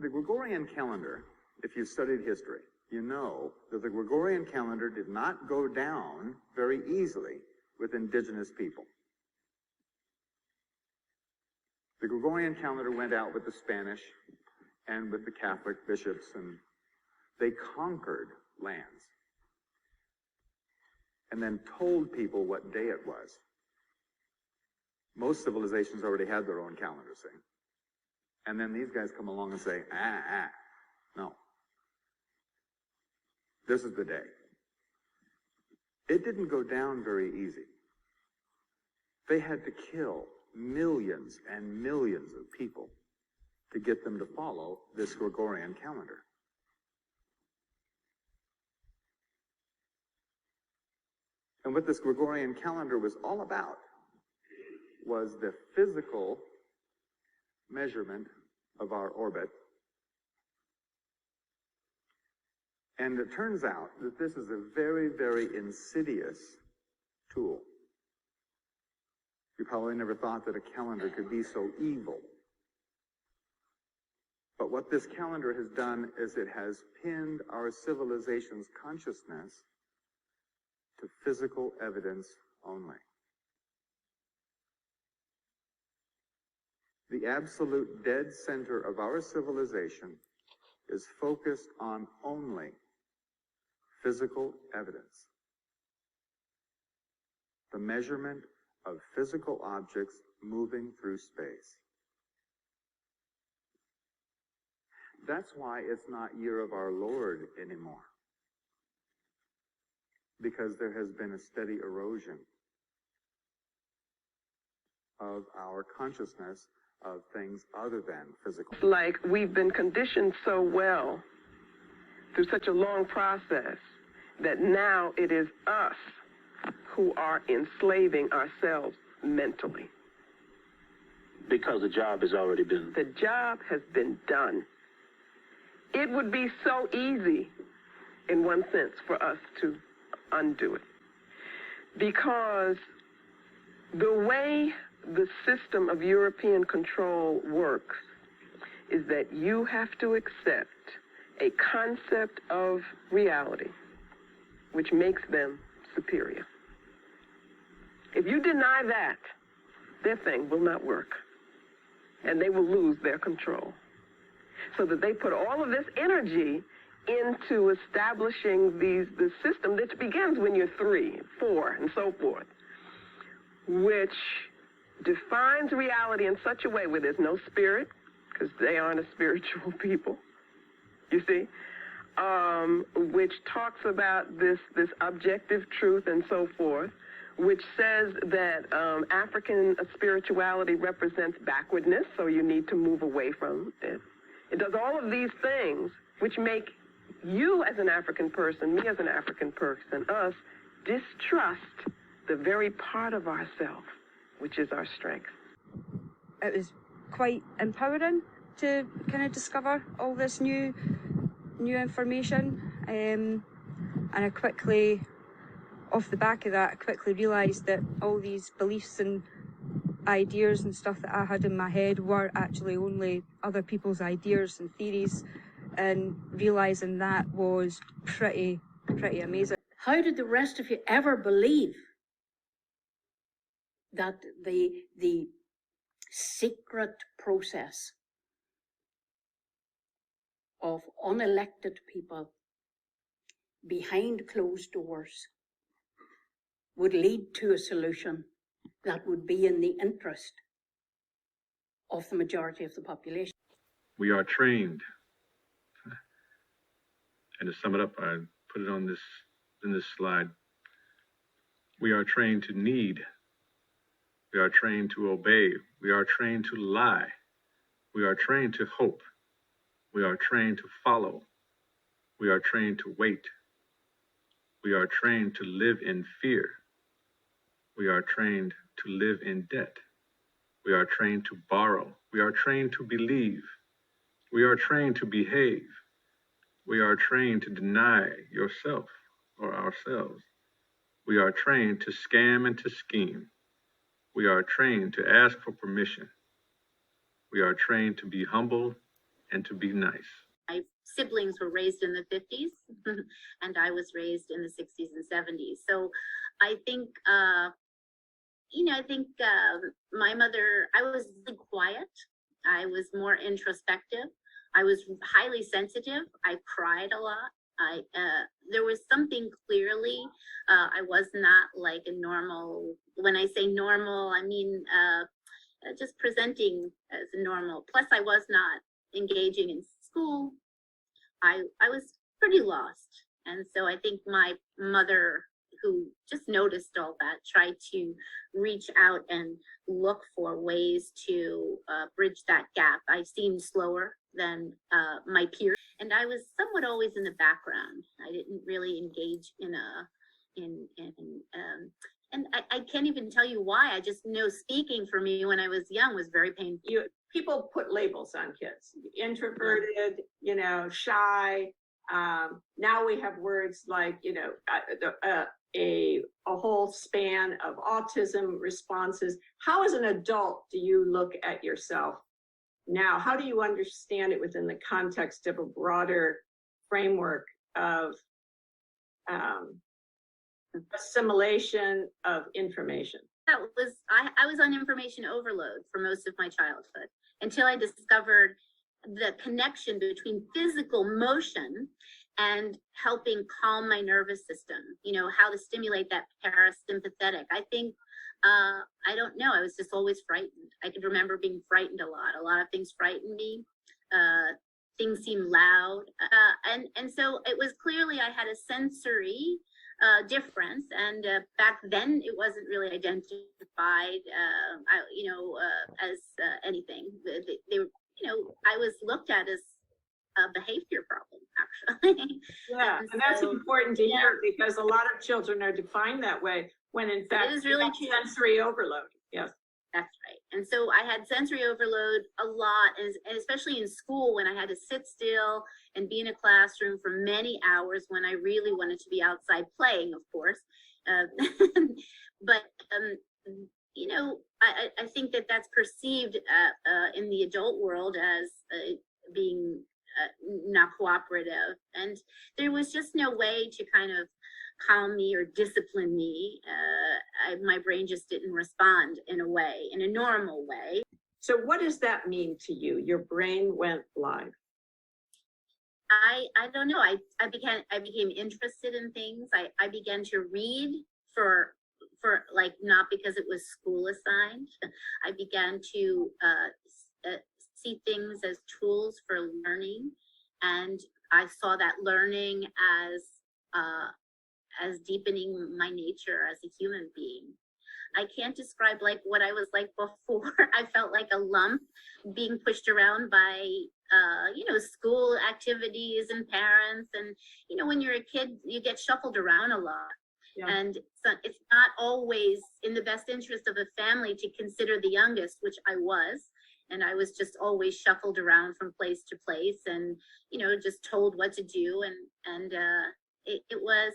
The Gregorian calendar, if you studied history, you know that the Gregorian calendar did not go down very easily with indigenous people. The Gregorian calendar went out with the Spanish and with the Catholic bishops, and they conquered lands and then told people what day it was. Most civilizations already had their own calendar, see? And then these guys come along and say, no. This is the day. It didn't go down very easy. They had to kill millions and millions of people to get them to follow this Gregorian calendar. And what this Gregorian calendar was all about was the physical measurement of our orbit. And it turns out that this is a very, very insidious tool. You probably never thought that a calendar could be so evil. But what this calendar has done is it has pinned our civilization's consciousness to physical evidence only. The absolute dead center of our civilization is focused on only physical evidence. The measurement of physical objects moving through space. That's why it's not Year of Our Lord anymore. Because there has been a steady erosion of our consciousness of things other than physical. Like we've been conditioned so well through such a long process that now it is us who are enslaving ourselves mentally. Because the job has already been. The job has been done. It would be so easy, in one sense, for us to undo it. Because the way the system of European control works is that you have to accept a concept of reality which makes them superior. If you deny that, their thing will not work, and they will lose their control. So that they put all of this energy into establishing the system that begins when you're 3, 4, and so forth, which defines reality in such a way where there's no spirit, because they aren't a spiritual people, you see, which talks about this objective truth and so forth, which says that African spirituality represents backwardness, so you need to move away from it. It does all of these things which make you as an African person, me as an African person, us distrust the very part of ourselves, which is our strength. It was quite empowering to kind of discover all this new information, and I quickly, off the back of that, I quickly realised that all these beliefs and ideas and stuff that I had in my head were actually only other people's ideas and theories, and realising that was pretty amazing. How did the rest of you ever believe that the secret process of unelected people behind closed doors would lead to a solution that would be in the interest of the majority of the population? We are trained, and to sum it up, I put it on in this slide. We are trained to need. We are trained to obey. We are trained to lie. We are trained to hope. We are trained to follow. We are trained to wait. We are trained to live in fear. We are trained to live in debt. We are trained to borrow. We are trained to believe. We are trained to behave. We are trained to deny yourself or ourselves. We are trained to scam and to scheme. We are trained to ask for permission. We are trained to be humble and to be nice. My siblings were raised in the 50s and I was raised in the 60s and 70s. So I think, my mother, I was really quiet. I was more introspective. I was highly sensitive. I cried a lot. There was something clearly, I was not like a normal, when I say normal, I mean, just presenting as normal. Plus I was not engaging in school. I was pretty lost. And so I think my mother, who just noticed all that, tried to reach out and look for ways to bridge that gap. I seemed slower than my peers, and I was somewhat always in the background. I didn't really engage and I can't even tell you why. I just know speaking for me when I was young was very painful. People put labels on kids, introverted, shy. Now we have words like, a whole span of autism responses. How as an adult do you look at yourself now? How do you understand it within the context of a broader framework of assimilation of information? I was on information overload for most of my childhood until I discovered the connection between physical motion and helping calm my nervous system, how to stimulate that parasympathetic. I think, I don't know, I was just always frightened. I could remember being frightened a lot of things frightened me. Things seemed loud. And so it was clearly I had a sensory difference, and back then it wasn't really identified, as anything. They were, I was looked at as a behavior problem, actually. Yeah, and that's important to hear, because a lot of children are defined that way when in fact it is really sensory overload. Yes. That's right. And so I had sensory overload a lot, and especially in school when I had to sit still and be in a classroom for many hours when I really wanted to be outside playing, of course. But I think that that's perceived in the adult world as being not cooperative. And there was just no way to kind of calm me or discipline me. My brain just didn't respond in a normal way. So what does that mean to you? Your brain went live. I don't know. I became interested in things. I began to read for like, not because it was school assigned. I began to see things as tools for learning, and I saw that learning as deepening my nature as a human being. I can't describe like what I was like before. I felt like a lump being pushed around by, school activities and parents. And, when you're a kid, you get shuffled around a lot. Yeah. And it's not always in the best interest of a family to consider the youngest, which I was. And I was just always shuffled around from place to place and, just told what to do. And it was,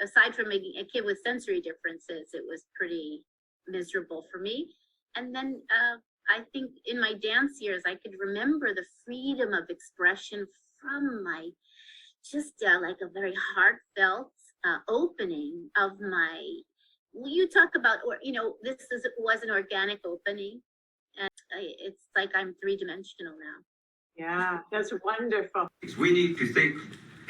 aside from making a kid with sensory differences, it was pretty miserable for me. And then I think in my dance years, I could remember the freedom of expression from my, just like a very heartfelt opening of my, you talk about, was an organic opening. And it's like I'm three-dimensional now. Yeah, that's wonderful. We need to think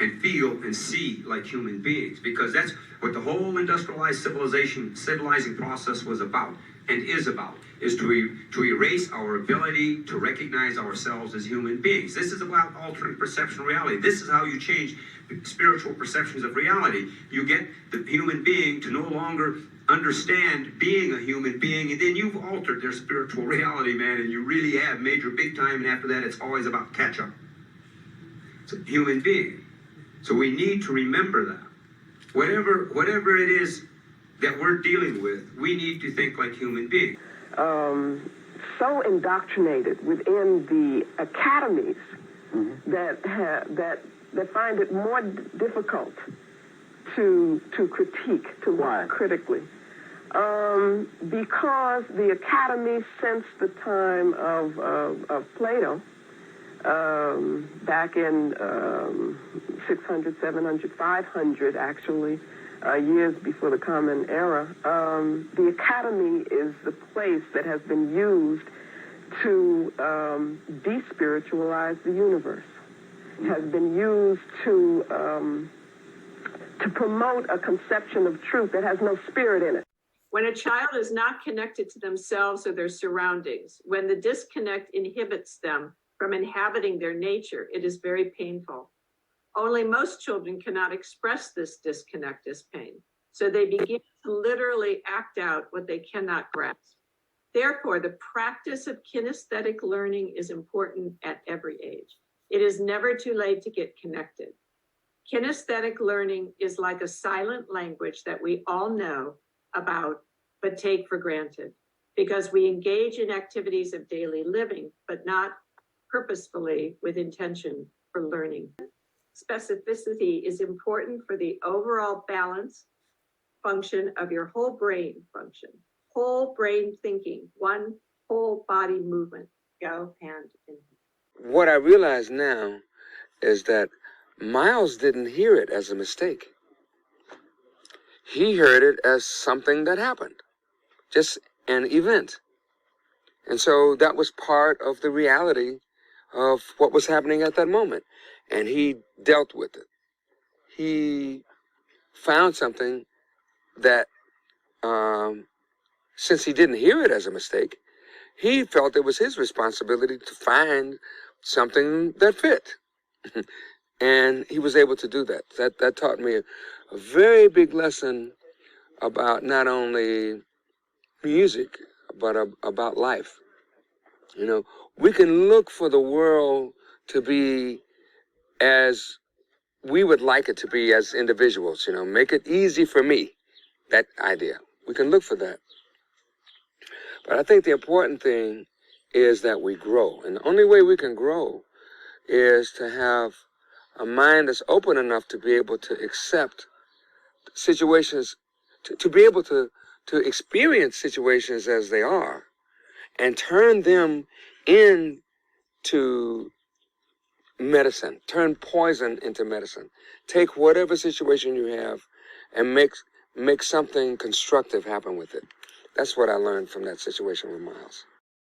and feel and see like human beings, because that's what the whole industrialized civilizing process was about and is about, is to erase our ability to recognize ourselves as human beings. This is about altering perception of reality. This is how you change spiritual perceptions of reality. You get the human being to no longer understand being a human being, and then you've altered their spiritual reality, man, and you really have major big time, and after that it's always about catch up. It's a human being. So we need to remember that. Whatever it is that we're dealing with, we need to think like human beings. So indoctrinated within the academies that find it more difficult to critique, to look critically. Because the academy since the time of Plato back in 600, 700, 500, actually, years before the Common Era. The academy is the place that has been used to despiritualize the universe. It has been used to promote a conception of truth that has no spirit in it. When a child is not connected to themselves or their surroundings, when the disconnect inhibits them from inhabiting their nature, it is very painful. Only most children cannot express this disconnect as pain, so they begin to literally act out what they cannot grasp. Therefore, the practice of kinesthetic learning is important at every age. It is never too late to get connected. Kinesthetic learning is like a silent language that we all know about, but take for granted, because we engage in activities of daily living, but not purposefully with intention for learning. Specificity is important for the overall balance function of your whole brain function. Whole brain thinking, one whole body movement, go hand in hand. What I realize now is that Miles didn't hear it as a mistake. He heard it as something that happened, just an event. And so that was part of the reality of what was happening at that moment. And he dealt with it. He found something that, since he didn't hear it as a mistake, he felt it was his responsibility to find something that fit. And he was able to do that. That taught me a very big lesson about not only music, but about life. You know, we can look for the world to be as we would like it to be as individuals, you know, make it easy for me, that idea. We can look for that. But I think the important thing is that we grow. And the only way we can grow is to have a mind that's open enough to be able to accept situations, to be able to experience situations as they are and turn them into medicine, turn poison into medicine. Take whatever situation you have and make something constructive happen with it. That's what I learned from that situation with Miles.